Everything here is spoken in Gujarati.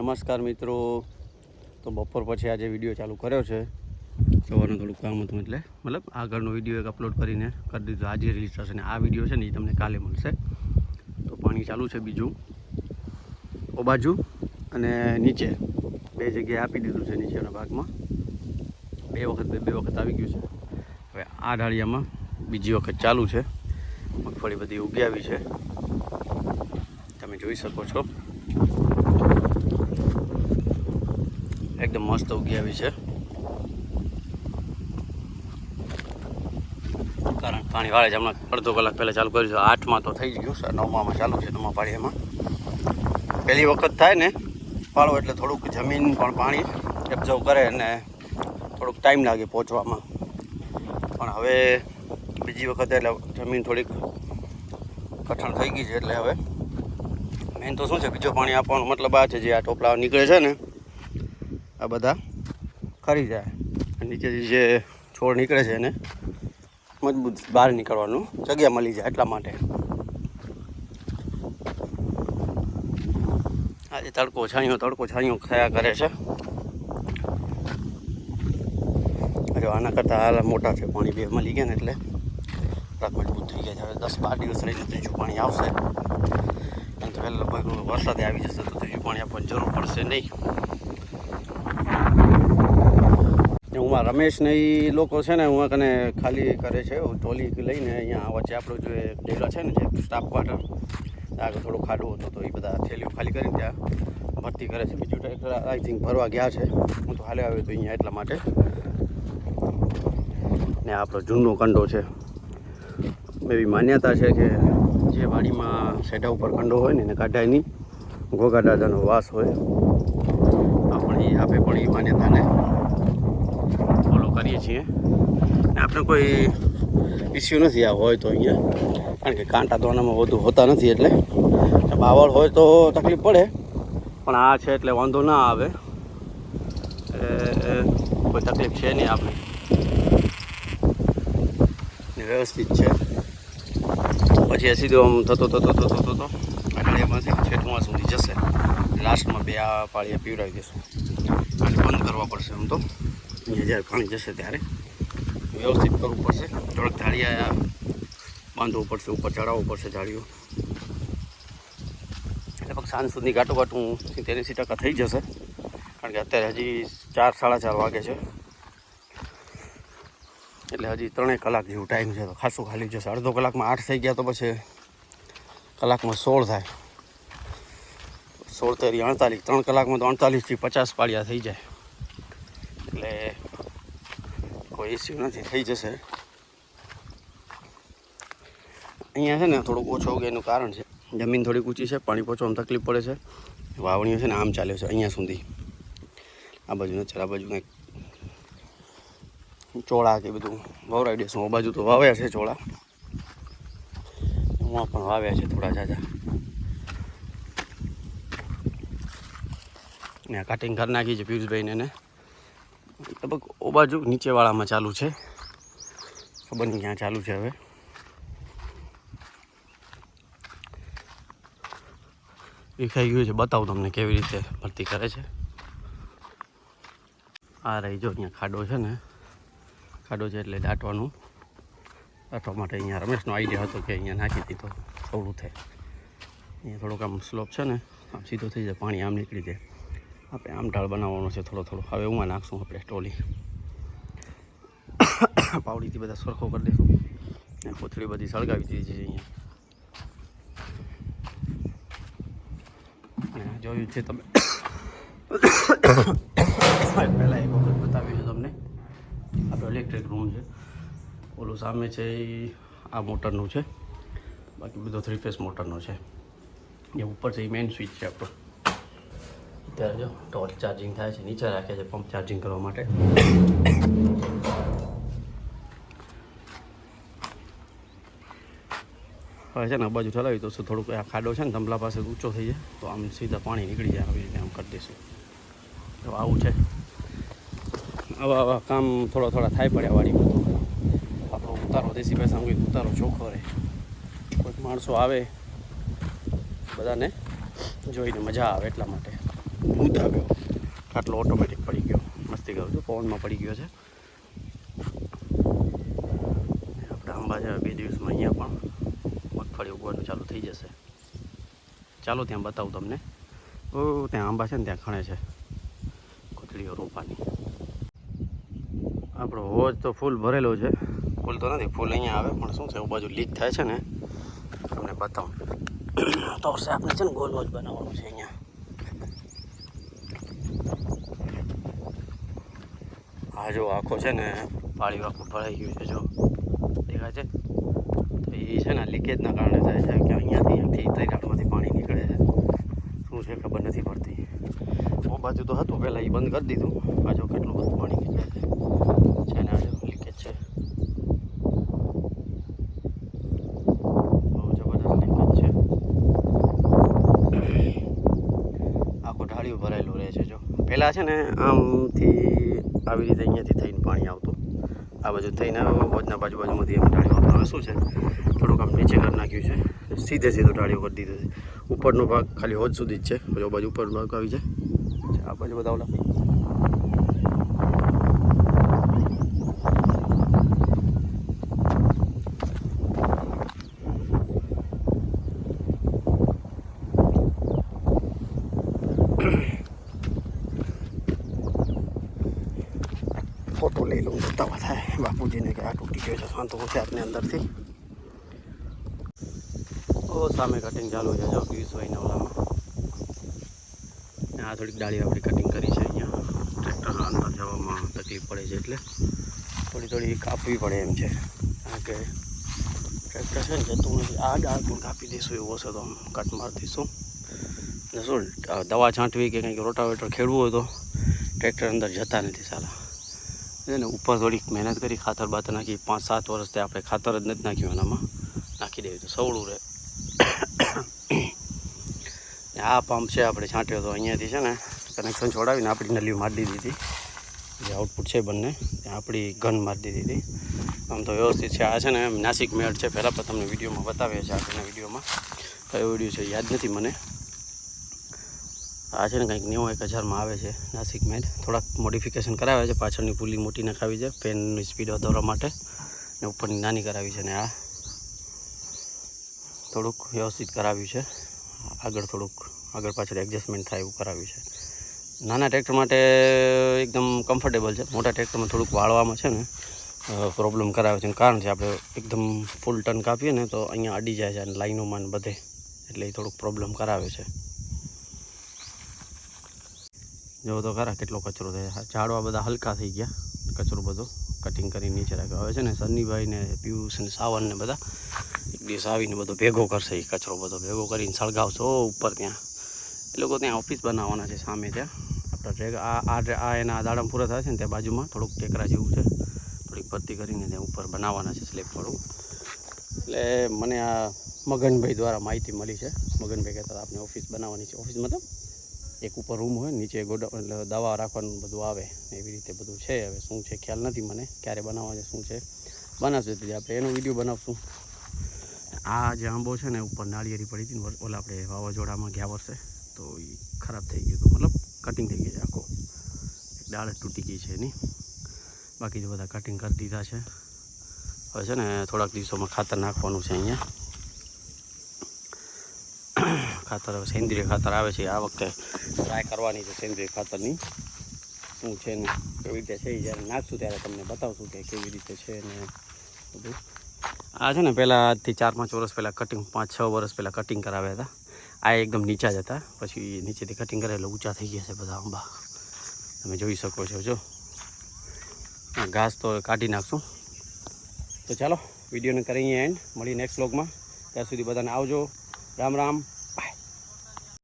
નમસ્કાર મિત્રો. તો બપોર પછી આજે વિડીયો ચાલુ કર્યો છે. સવારનું થોડું કામ હતું એટલે મતલબ આગળનો વિડીયો એક અપલોડ કરીને કરી દીધો. આજે રિલીઝ થશે ને આ વિડીયો છે ને એ તમને કાલે મળશે. તો પાણી ચાલુ છે બીજું ઓ બાજુ અને નીચે બે જગ્યાએ આપી દીધું છે. નીચેના ભાગમાં બે વખત આવી ગયું છે. હવે આ ડાળિયામાં બીજી વખત ચાલુ છે. મગફળી બધી ઉગી આવી છે, તમે જોઈ શકો છો. એકદમ મસ્ત ઉગી આવી છે. કારણ પાણી વાળે જ હમણાં અડધો કલાક પહેલાં ચાલુ કર્યું છે. 8માં તો થઈ જ ગયું, 9માં ચાલુ છે. 9 પાળીમાં પહેલી વખત થાય ને પાળો એટલે થોડુંક જમીન પણ પાણી એબ્ઝર્વ કરે અને થોડુંક ટાઈમ લાગે પહોંચવામાં. પણ હવે બીજી વખત એટલે જમીન થોડીક કઠણ થઈ ગઈ છે. એટલે હવે મેન તો શું છે, બીજો પાણી આપવાનો મતલબ આ છે, જે આ ટોપલા નીકળે છે ને આ બધા ખરી જાય. નીચેથી જે છોડ નીકળે છે એને મજબૂત બહાર નીકળવાનું જગ્યા મળી જાય એટલા માટે. આજે તડકો છાંયો થયા કરે છે. જો આના કરતાં હાલ મોટા છે પાણી, બે મળી ગયા ને એટલે થોડાક મજબૂત થઈ ગયા છે. હવે 10-12 દિવસ રહીને ત્રીજું પાણી આવશે. અને તો પહેલાં લગભગ વરસાદે આવી જશે તો ત્રીજું પાણી આપવાની જરૂર પડશે નહીં. હું રમેશ ને એ લોકો છે ને હું કને ખાલી કરે છે ટોલી લઈને. અહીંયા વચ્ચે આપણું જે ડેલા છે ને જે સ્ટાફ ક્વાર્ટર આગળ થોડું ખાડું હતું તો એ બધા થેલીઓ ખાલી કરીને ત્યાં ભરતી કરે છે. બીજું ટ્રેક્ટર આઈ થિંક ભરવા ગયા છે. હું તો હાલે આવ્યો તો અહીંયા એટલા માટે. ને આપણો જૂનો કંડો છે. એવી માન્યતા છે કે જે વાડીમાં સેઢા ઉપર કંડો હોય ને એને કાઢાય નહીં, ગોગા દાદાનો વાસ હોય. આપણે પણ એ માન્યતાને ફોલો કરીએ છીએ. ને આપણે કોઈ ઇસ્યુ નથી આ હોય તો અહીંયા, કારણ કે કાંટા તો આનામાં વધુ હોતા નથી. એટલે બાવળ હોય તો તકલીફ પડે, પણ આ છે એટલે વાંધો ના આવે. કોઈ તકલીફ છે નહીં આપણે, વ્યવસ્થિત છે. પછી સીધો આમ થતો અઠવાડિયામાંથી છેટમાં સુધી જશે. લાસ્ટમાં 2 આ પાળિયા પીવડાવી દઈશું. અને બંધ કરવા પડશે. આમ તો અહીંયા જ્યારે પાણી જશે ત્યારે વ્યવસ્થિત કરવું પડશે. થોડાક ધાળિયા બાંધવું પડશે, ઉપર ચડાવવું પડશે ધાળીઓ. લગભગ સાંજ સુધી ઘાટું 80% થઈ જશે. કારણ કે અત્યારે હજી 4-4:30 વાગે છે. એટલે હજી 3 કલાક જેવું ટાઈમ છે. તો ખાસું ખાલી જશે. અડધો કલાકમાં 8 થઈ ગયા તો પછી કલાકમાં 16 થાય. 16 તેરી 48, 3 કલાકમાં તો 48થી 50 પાળિયા થઈ જાય. એટલે કોઈ ઇસ્યુ નથી, થઈ જશે. અહીંયા છે ને થોડુંક ઓછો ઉગે એનું કારણ છે જમીન થોડીક ઊંચી છે, પાણી પહોંચવામાં તકલીફ પડે છે. વાવણીઓ છે ને આમ ચાલે છે અહીંયા સુધી. આ બાજુ નથી, આ બાજુ કંઈક ચોળા કે બધું વવરાવી દઈશું. આ બાજુ તો વાવ્યા છે ચોળા, હું પણ વાવ્યા છે થોડા ઝાઝા. ને આ કટિંગ કરી નાખી છે પિયુષભાઈને. ને લગભગ ઓ બાજુ નીચેવાળામાં ચાલુ છે, ખબર નહીં ક્યાં ચાલુ છે. હવે વિખાઈ ગયું છે, બતાવું તમને કેવી રીતે ભરતી કરે છે. આ રહી જો અહીંયા ખાડો છે ને, ખાડો છે એટલે દાટવા માટે અહીંયા રમેશનો આઈડિયા હતો કે અહીંયા નાખી દીધો થોડું થાય. અહીંયા થોડુંક આમ સ્લોપ છે ને, આમ સીધો થઈ જાય, પાણી આમ નીકળી જાય. આપણે આમ ઢાળ બનાવવાનો છે થોડો. હવે ઉમાં નાખશું આપણે ટોલી. પાવડીથી બધા સરખો કરી દઈશું. અને કોથળી બધી સળગાવી દીધી છે અહીંયા. જોયું છે તમે પહેલાં એક વખત બતાવ્યું છે તમને. આપણો ઇલેક્ટ્રિક રૂમ છે. ઓલું સામે છે એ આ મોટરનું છે, બાકી બધો 3 ફેસ મોટરનો છે. એ ઉપર છે એ મેઇન સ્વિચ છે આપણો. અત્યારે જો ટોર્ચ ચાર્જિંગ થાય છે, નીચે રાખે છે પંપ ચાર્જિંગ કરવા માટે. હવે છે ને આ બાજુ ચલાવી તો થોડુંક આ ખાડો છે ને ધંભલા પાસે ઊંચો થઈ જાય તો આમ સીધા પાણી નીકળી જાય. આવી રીતે આમ કરી દઈશું. તો આવું છે. આવા કામ થોડા થાય પડ્યા વાડીમાં. આપણો ઉતારો દેશી ભાષામાં ઉતારો ચોખ્ખો રહે. કોઈક માણસો આવે બધાને જોઈને મજા આવે એટલા માટે. ભૂત આવ્યો, ખાટલો ઓટોમેટિક પડી ગયો. મસ્તી કરું છું, પવનમાં પડી ગયો છે. આપણે આંબા છે 2 દિવસમાં અહીંયા પણ મગફળી ઉગવાનું ચાલુ થઈ જશે. ચાલો ત્યાં બતાવું તમને. ત્યાં આંબા છે ને ત્યાં ખણે છે કોથળીઓ રોપાની. આપણો હોજ તો ફૂલ ભરેલો છે. ફૂલ તો નથી, ફૂલ અહીંયા આવે પણ શું છે બાજુ લીક થાય છે ને, તમને બતાવું તો આપણે છે ને ગોલ હોજ બનાવવાનું છે અહીંયા. આ જો આખો છે ને પાળી આખું ભરાઈ ગયું છે, જો દેખાય છે. તો એ છે ને લીકેજના કારણે થાય છે કે અહીંયાથી તૈરાટમાંથી પાણી નીકળે છે. શું છે ખબર નથી પડતી. ઓ બાજુ તો હતું પહેલાં, એ બંધ કરી દીધું. આ જો કેટલું બધું પાણી નીકળે છે ને, આ જો લીકેજ છે, બહુ જબરદસ્ત લીકેજ છે. આખો ઢાળિયું ભરાયેલું રહે છે. જો પહેલાં છે ને આમથી આવી રીતે અહીંયાથી થઈને પાણી આવતું, આ બાજુ થઈને હોજના બાજુમાંથી એમ ઢાળિયું આવતું. હવે શું છે થોડુંક આમ નીચે કરી નાખ્યું છે, સીધું ઢાળિયું કરી દીધું છે. ઉપરનો ભાગ ખાલી હોજ સુધી જ છે, પછી બાજુ ઉપરનો ભાગ આવી જાય. આ બાજુ બધા ઓલા ફોટો લઈ લઉં તો તવા થાય બાપુજીને કે આ તૂટી ગયો છે. શાંત છે આપની અંદરથી. ઓ સામે કટિંગ ચાલુ છે, જો 20 ઓલામાં. આ થોડીક ડાળી આપણી કટિંગ કરી છે. અહીંયા ટ્રેક્ટર અંદર જવામાં તકલીફ પડે છે એટલે થોડી કાપવી પડે એમ છે, કારણ કે ટ્રેક્ટર છે ને જતું નથી. આ ડાળ પણ કાપી દઈશું એવું હશે તો આમ કટ મારી દઈશું. ને શું દવા છાંટવી કે કંઈક રોટાવેટર ખેડવું હોય તો ટ્રેક્ટર અંદર જતા નથી સાલા. ને ઉપર થોડીક મહેનત કરી, ખાતર બાતર નાખી. 5-7 વર્ષથી આપણે ખાતર જ નથી નાખ્યું, એનામાં નાખી દેવું તો સવળું રહે. આ પંપ છે આપણે છાંટ્યો તો અહીંયાથી છે ને કનેક્શન છોડાવીને આપણી નલીઓ મારી દીધી હતી. જે આઉટપુટ છે બંને ત્યાં આપણી ગન મારી દીધી હતી. આમ તો વ્યવસ્થિત છે. આ છે ને નાસિક મેળ છે, પહેલાં પણ તમને વિડીયોમાં બતાવ્યા છે. આગળના વિડીયોમાં કયો વિડીયો છે યાદ નથી મને. આ છે ને કંઈક 90,000માં આવે છે નાસિક મેળ. થોડાક મોડિફિકેશન કરાવે છે, પાછળની પુલી મોટી નખાવી છે ફેનની સ્પીડ વધારવા માટે, ને ઉપરની નાની કરાવી છે. ને આ થોડુંક વ્યવસ્થિત કરાવ્યું છે. આગળ પાછળ એડજસ્ટમેન્ટ થાય એવું કરાવ્યું છે. નાના ટ્રેક્ટર માટે એકદમ કમ્ફર્ટેબલ છે. મોટા ટ્રેક્ટરમાં થોડુંક વાળવામાં છે ને પ્રોબ્લેમ કરાવે છે. કારણ છે આપણે એકદમ ફૂલ ટન કાપીએ ને તો અહીંયા અડી જાય છે અને લાઈનોમાં બધે, એટલે એ થોડુંક પ્રોબ્લેમ કરાવે છે. જો તો ખરા કેટલો કચરો થાય. ઝાડવા બધા હલકા થઈ ગયા, કચરો બધો કટિંગ કરી નીચે રાખ્યો. હવે છે ને સન્નીભાઈ ને પિયુષ ને સાવન ને બધા એક દિવસ આવીને બધો ભેગો કરશે. એ કચરો બધો ભેગો કરીને સળગાવશો ઉપર. ત્યાં એ લોકો ત્યાં ઓફિસ બનાવવાના છે સામે. ત્યાં આપણા આ એના દાડમ પૂરા થાય છે ને ત્યાં બાજુમાં થોડુંક ટેકરા જેવું છે, થોડીક ભરતી કરીને ત્યાં ઉપર બનાવવાના છે સ્લેબવાળું. એટલે મને આ મગનભાઈ દ્વારા માહિતી મળી છે. મગનભાઈ કહેતા આપણે ઓફિસ બનાવવાની છે. ઓફિસ મતલબ એક ઉપર રૂમ હોય, નીચે ગોડાઉન, એટલે દવા રાખવાનું બધું આવે એવી રીતે બધું છે. હવે શું છે ખ્યાલ નથી મને, ક્યારે બનાવવા છે શું છે. બનાવશે તો આપણે એનો વિડીયો બનાવશું. આ જે આંબો છે ને ઉપર નાળિયેરી પડી હતી ને ઓલા આપણે વાવાઝોડામાં ગયા વર્ષે, તો એ ખરાબ થઈ ગયું હતું, મતલબ કટિંગ થઈ ગઈ છે આખો. એક ડાળ તૂટી ગઈ છે એની. બાકી જો બધા કટિંગ કરી દીધા છે. હવે છે ને થોડાક દિવસોમાં ખાતર નાખવાનું છે અહીંયા. ખાતર હવે સેન્દ્રિય ખાતર આવે છે. આ વખતે ટ્રાય કરવાની છે સેન્દ્રિય ખાતરની. શું છે ને કેવી રીતે છે એ જ્યારે નાખશું ત્યારે તમને બતાવશું કે કેવી રીતે છે ને બધું. આ છે ને પહેલાં આજથી 4-5 વર્ષ પહેલાં કટિંગ, 5-6 વર્ષ પહેલાં કટિંગ કરાવ્યા હતા. આ એકદમ નીચા જ હતા, પછી નીચેથી કટિંગ કરે એટલે ઊંચા થઈ ગયા છે બધા આંબા, તમે જોઈ શકો છો. જો ઘાસ તો કાઢી નાખશું. તો ચાલો વિડીયોને કરીએ એન્ડ. મળી નેક્સ્ટ વ્લોગમાં. ત્યાં સુધી બધાને આવજો. રામ રામ.